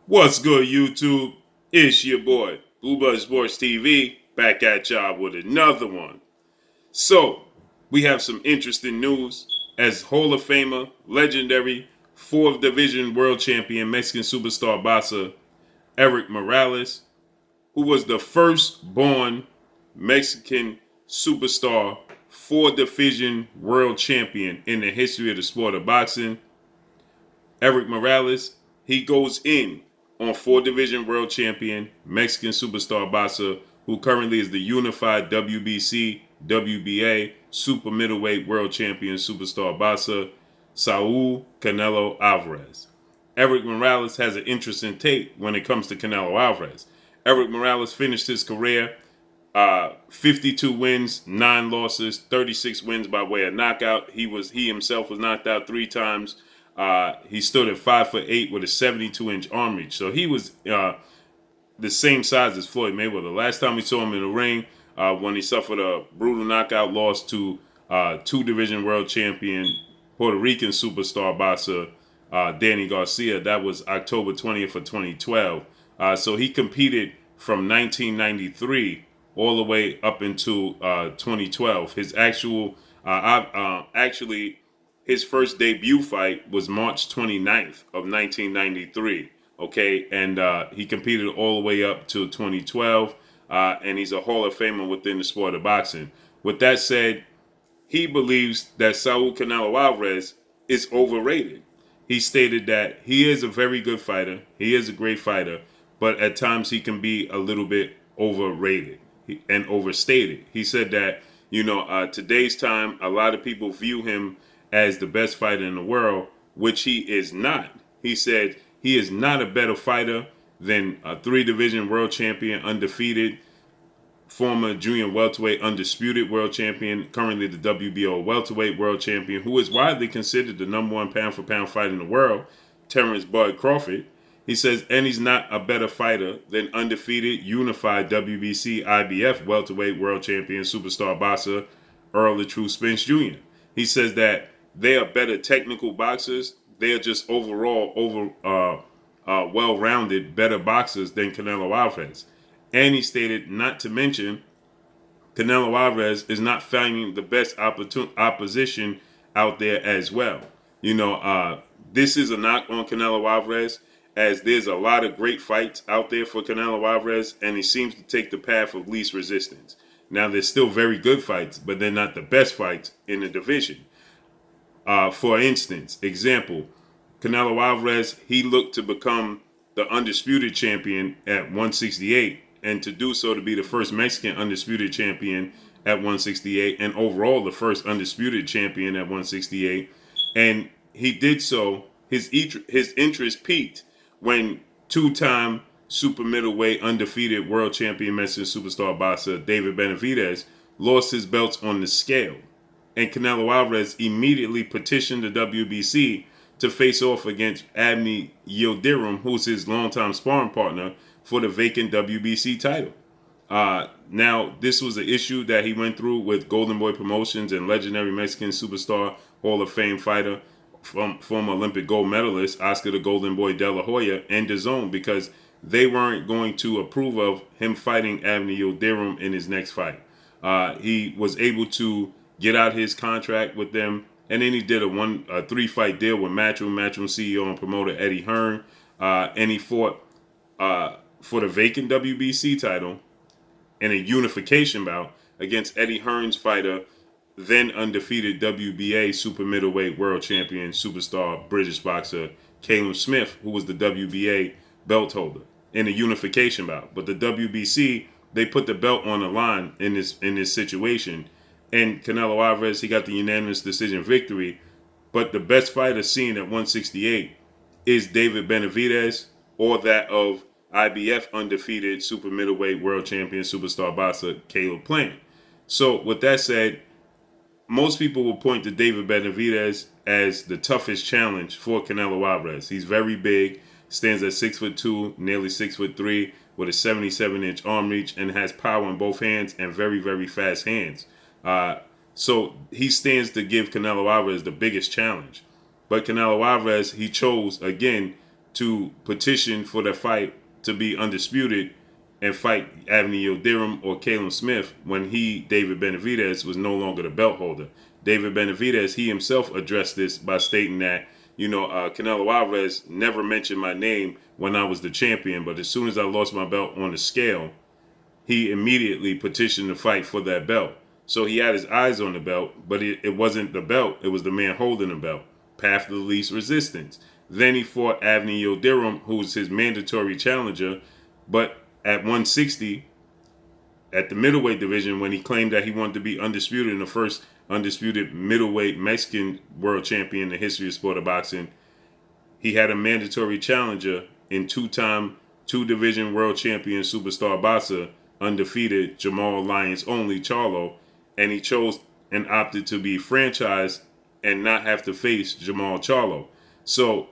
What's good, YouTube? It's your boy, Blue Buzz Sports TV, back at y'all with another one. So, we have some interesting news as Hall of Famer, legendary, fourth division world champion, Mexican superstar boxer Erik Morales, who was the first born Mexican superstar, four division world champion in the history of the sport of boxing. Erik Morales, he goes in on four division world champion, Mexican superstar boxer, who currently is the unified WBC, WBA, super middleweight world champion superstar boxer, Saul Canelo Alvarez. Erik Morales has an interesting take when it comes to Canelo Alvarez. Erik Morales finished his career 52 wins, 9 losses, 36 wins by way of knockout. He himself was knocked out 3 times. He stood at 5'8" with a 72-inch arm reach. So he was the same size as Floyd Mayweather. Last time we saw him in the ring, when he suffered a brutal knockout loss to two-division world champion, Puerto Rican superstar boxer Danny Garcia. That was October 20th of 2012. So he competed from 1993 all the way up into 2012. His actually his first debut fight was March 29th of 1993. Okay, and he competed all the way up to 2012, and he's a Hall of Famer within the sport of boxing. With that said, he believes that Saul Canelo Alvarez is overrated. He stated that he is a very good fighter, he is a great fighter, but at times he can be a little bit overrated and overstated. He said that, today's time, a lot of people view him as the best fighter in the world, which he is not. He said he is not a better fighter than a 3-division world champion, undefeated, former junior welterweight undisputed world champion, currently the WBO welterweight world champion, who is widely considered the number one pound-for-pound fighter in the world, Terrence Bud Crawford. He says, and he's not a better fighter than undefeated, unified WBC, IBF welterweight world champion, superstar boxer, Earl the True Spence Jr. He says that they are better technical boxers. They are just overall well-rounded, better boxers than Canelo Alvarez. And he stated, not to mention, Canelo Alvarez is not finding the best opposition out there as well. This is a knock on Canelo Alvarez, as there's a lot of great fights out there for Canelo Alvarez, and he seems to take the path of least resistance. Now, there's still very good fights, but they're not the best fights in the division. For instance, Canelo Alvarez, he looked to become the undisputed champion at 168, and to do so to be the first Mexican undisputed champion at 168, and overall the first undisputed champion at 168. And he did so, his interest peaked when two-time super middleweight undefeated world champion Mexican superstar boxer David Benavidez lost his belts on the scale. And Canelo Alvarez immediately petitioned the WBC to face off against Abney Yildirim, who's his longtime sparring partner for the vacant WBC title. Now, this was an issue that he went through with Golden Boy Promotions and legendary Mexican superstar, Hall of Fame fighter, former Olympic gold medalist Oscar the Golden Boy De La Hoya, and DAZN, because they weren't going to approve of him fighting Abney Yildirim in his next fight. He was able to get out his contract with them, and then he did a 3-fight deal with Matchroom CEO and promoter Eddie Hearn, and he fought for the vacant WBC title in a unification bout against Eddie Hearn's fighter, then undefeated WBA super middleweight world champion, superstar British boxer Caleb Smith, who was the WBA belt holder, in a unification bout. But the WBC, they put the belt on the line in this situation. And Canelo Alvarez, he got the unanimous decision victory. But the best fighter seen at 168 is David Benavidez, or that of IBF undefeated super middleweight world champion superstar boxer Caleb Plant. So with that said, most people will point to David Benavidez as the toughest challenge for Canelo Alvarez. He's very big, stands at 6'2", nearly 6'3", with a 77-inch arm reach, and has power in both hands and very, very fast hands. So he stands to give Canelo Alvarez the biggest challenge. But Canelo Alvarez, he chose, again, to petition for the fight to be undisputed and fight Anthony Yildirim or Caleb Smith when David Benavidez, was no longer the belt holder. David Benavidez, he himself addressed this by stating that, Canelo Alvarez never mentioned my name when I was the champion, but as soon as I lost my belt on the scale, he immediately petitioned to fight for that belt. So he had his eyes on the belt, but it wasn't the belt, it was the man holding the belt. Path of the least resistance. Then he fought Anthony Yildirim, who was his mandatory challenger, but at 160, at the middleweight division, when he claimed that he wanted to be undisputed in the first undisputed middleweight Mexican world champion in the history of sport of boxing, he had a mandatory challenger in two-time, two-division world champion superstar boxer, undefeated Jamal Lyons only Charlo, and he chose and opted to be franchised and not have to face Jamal Charlo. So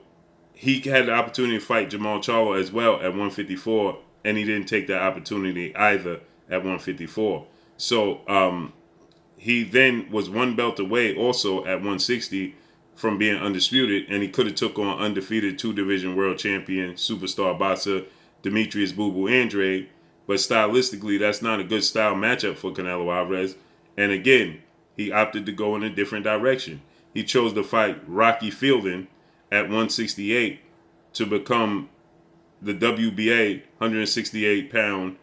he had the opportunity to fight Jamal Charlo as well at 154, and he didn't take that opportunity either at 154. So he then was one belt away also at 160 from being undisputed, and he could have took on undefeated two-division world champion superstar boxer Demetrius Boo Boo Andrade, but stylistically that's not a good style matchup for Canelo Alvarez. And again, he opted to go in a different direction. He chose to fight Rocky Fielding at 168 to become the WBA 168-pound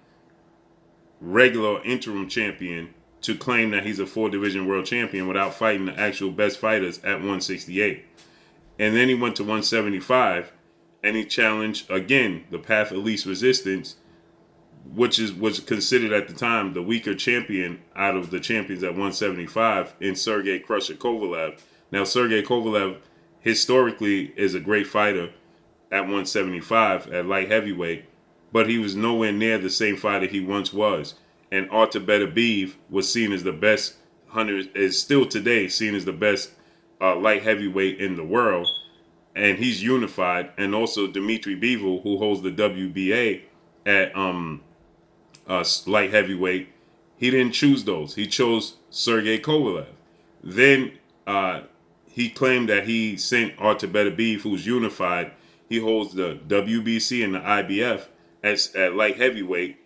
regular interim champion, to claim that he's a four-division world champion without fighting the actual best fighters at 168. And then he went to 175, and he challenged, again, the path of least resistance, which was considered at the time the weaker champion out of the champions at 175, in Sergey Crusher Kovalev. Now, Sergey Kovalev historically is a great fighter at 175 at light heavyweight, but he was nowhere near the same fighter he once was. And Artur Beterbiev was seen as the best is still today seen as the best light heavyweight in the world, and he's unified. And also Dmitry Bivol, who holds the WBA at light heavyweight, he didn't choose those. He chose Sergey Kovalev. Then he claimed that he sent Artur Beterbiev, who's unified. He holds the WBC and the IBF at light heavyweight,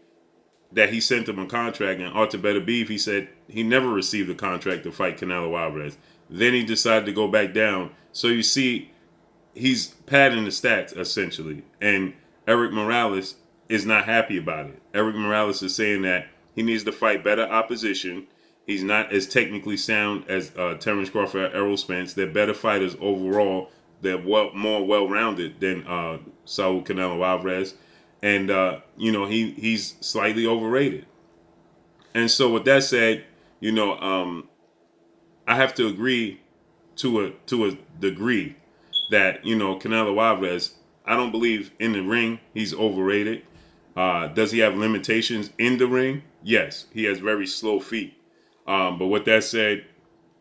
that he sent him a contract. And Artur Beterbiev, he said he never received a contract to fight Canelo Alvarez. Then he decided to go back down. So you see, he's padding the stats essentially. And Erik Morales is not happy about it. Erik Morales is saying that he needs to fight better opposition. He's not as technically sound as Terrence Crawford, Errol Spence. They're better fighters overall. They're more well-rounded than Saul Canelo Alvarez. And, he's slightly overrated. And so with that said, I have to agree to a degree that, Canelo Alvarez, I don't believe in the ring he's overrated. Does he have limitations in the ring? Yes, he has very slow feet. But with that said,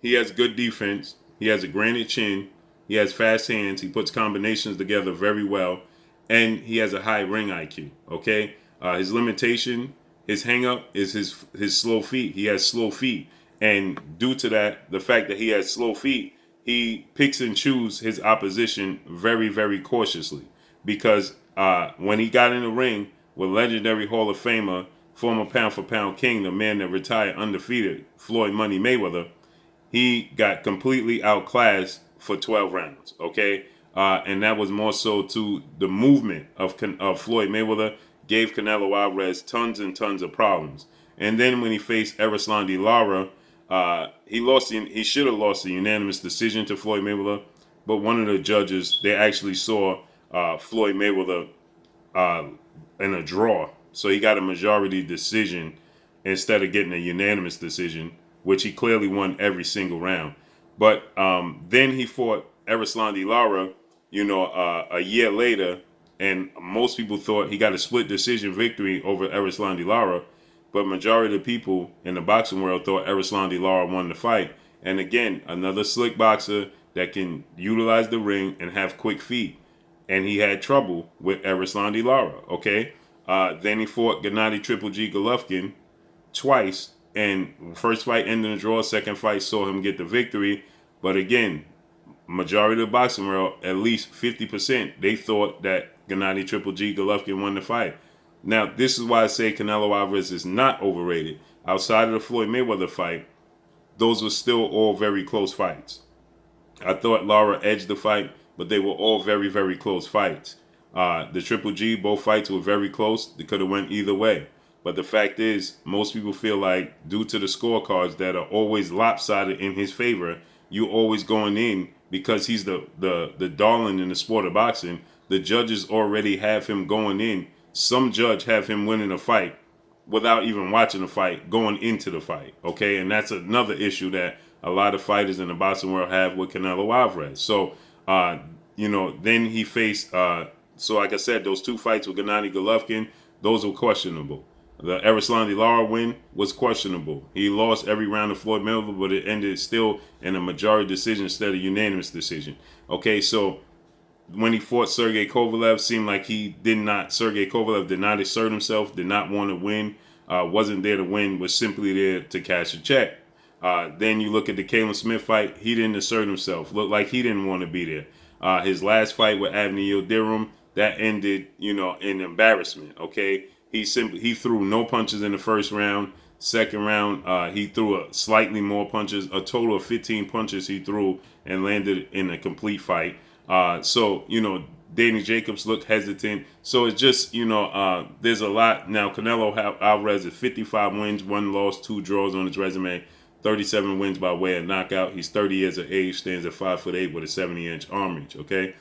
he has good defense. He has a granite chin. He has fast hands. He puts combinations together very well. And he has a high ring IQ, okay? His limitation, his hang-up is his slow feet. He has slow feet. And due to that, the fact that he has slow feet, he picks and chooses his opposition very, very cautiously. Because when he got in the ring with legendary Hall of Famer, former pound-for-pound king, the man that retired undefeated, Floyd Money Mayweather, he got completely outclassed for 12 rounds, okay? And that was more so to the movement of Floyd Mayweather gave Canelo Alvarez tons and tons of problems. And then when he faced Erislandy Lara, he should have lost a unanimous decision to Floyd Mayweather, but one of the judges, they actually saw Floyd Mayweather in a draw. So he got a majority decision instead of getting a unanimous decision, which he clearly won every single round. But then he fought Erislandy Lara, a year later, and most people thought he got a split decision victory over Erislandy Lara, but majority of the people in the boxing world thought Erislandy Lara won the fight. And again, another slick boxer that can utilize the ring and have quick feet. And he had trouble with Erislandy Lara, okay? Then he fought Gennady Triple G Golovkin twice, and first fight ended in a draw, second fight saw him get the victory. But again, majority of the boxing world, at least 50%, they thought that Gennady Triple G Golovkin won the fight. Now, this is why I say Canelo Alvarez is not overrated. Outside of the Floyd Mayweather fight, those were still all very close fights. I thought Lara edged the fight, but they were all very, very close fights. The Triple G, both fights were very close. They could have went either way. But the fact is, most people feel like, due to the scorecards that are always lopsided in his favor, you always going in because he's the darling in the sport of boxing. The judges already have him going in. Some judge have him winning a fight without even watching the fight, going into the fight. Okay, and that's another issue that a lot of fighters in the boxing world have with Canelo Alvarez. So, then he faced. So, like I said, those two fights with Gennady Golovkin, those were questionable. The Erislandy Lara win was questionable. He lost every round of Floyd Mayweather, but it ended still in a majority decision instead of unanimous decision. Okay, so when he fought Sergey Kovalev, seemed like Sergey Kovalev did not assert himself, did not want to win, wasn't there to win, was simply there to cash a check. Then you look at the Callum Smith fight, he didn't assert himself, looked like he didn't want to be there. His last fight with Avni Yildirim, that ended, in embarrassment, okay? He threw no punches in the first round. Second round, he threw slightly more punches. A total of 15 punches he threw and landed in a complete fight. Danny Jacobs looked hesitant. So it's just, there's a lot. Now, Canelo Alvarez is 55 wins, 1 loss, 2 draws on his resume, 37 wins by way of knockout. He's 30 years of age, stands at 5'8" with a 70-inch arm reach, okay?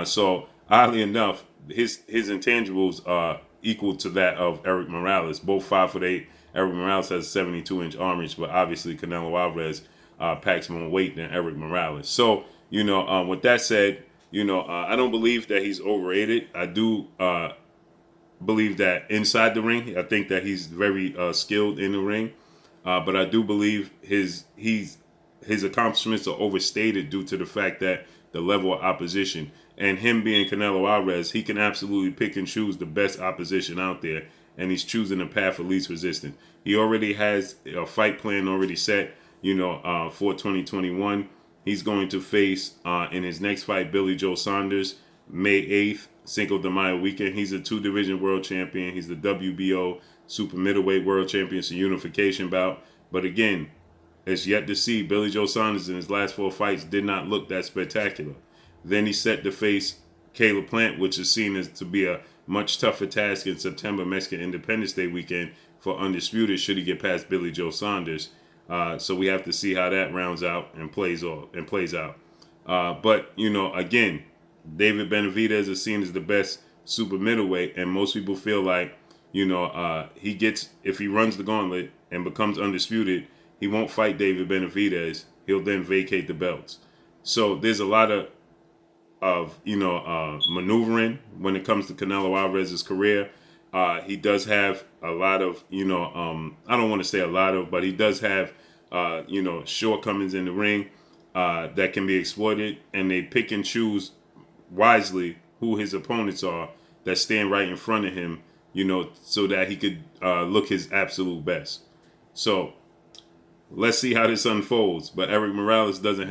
So, oddly enough, his intangibles are equal to that of Erik Morales. Both 5'8". Erik Morales has a 72-inch arm reach, but obviously Canelo Alvarez packs more weight than Erik Morales. So, with that said, I don't believe that he's overrated. I do believe that inside the ring, I think that he's very skilled in the ring. But I do believe his accomplishments are overstated due to the fact that the level of opposition. And him being Canelo Alvarez, he can absolutely pick and choose the best opposition out there. And he's choosing the path of least resistance. He already has a fight plan already set, for 2021. He's going to face, in his next fight, Billy Joe Saunders, May 8th, Cinco de Mayo weekend. He's a 2-division world champion. He's the WBO super middleweight world champion. It's a unification bout. But again, it's yet to see. Billy Joe Saunders in his last 4 fights did not look that spectacular. Then he's set to face Caleb Plant, which is seen as to be a much tougher task in September, Mexican Independence Day weekend, for Undisputed should he get past Billy Joe Saunders. So we have to see how that rounds out and plays out. But again, David Benavidez is seen as the best super middleweight, and most people feel like if he runs the gauntlet and becomes undisputed, he won't fight David Benavidez. He'll then vacate the belts. So there's a lot of maneuvering when it comes to Canelo Alvarez's career. He does have a lot of, I don't want to say a lot of, but he does have, shortcomings in the ring that can be exploited, and they pick and choose wisely who his opponents are that stand right in front of him, so that he could look his absolute best. So let's see how this unfolds. But Erik Morales doesn't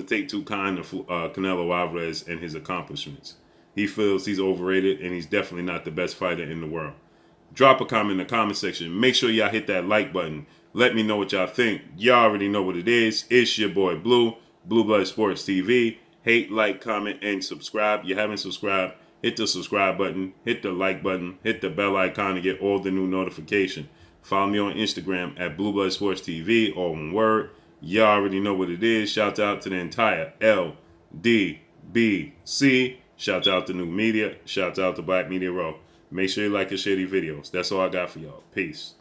take too kind of Canelo Alvarez and his accomplishments. He feels he's overrated, and he's definitely not the best fighter in the world. Drop a comment in the comment section. Make sure y'all hit that like button. Let me know what y'all think. Y'all already know what it is. It's your boy Blue Blood Sports TV. Hate, like, comment, and subscribe. You haven't subscribed, hit the subscribe button, hit the like button, hit the bell icon to get all the new notifications. Follow me on Instagram at Blue Blood Sports TV, all one word. Y'all already know what it is. Shout out to the entire LDBC. Shout out to New Media. Shout out to Black Media Row. Make sure you like and share these videos. That's all I got for y'all. Peace.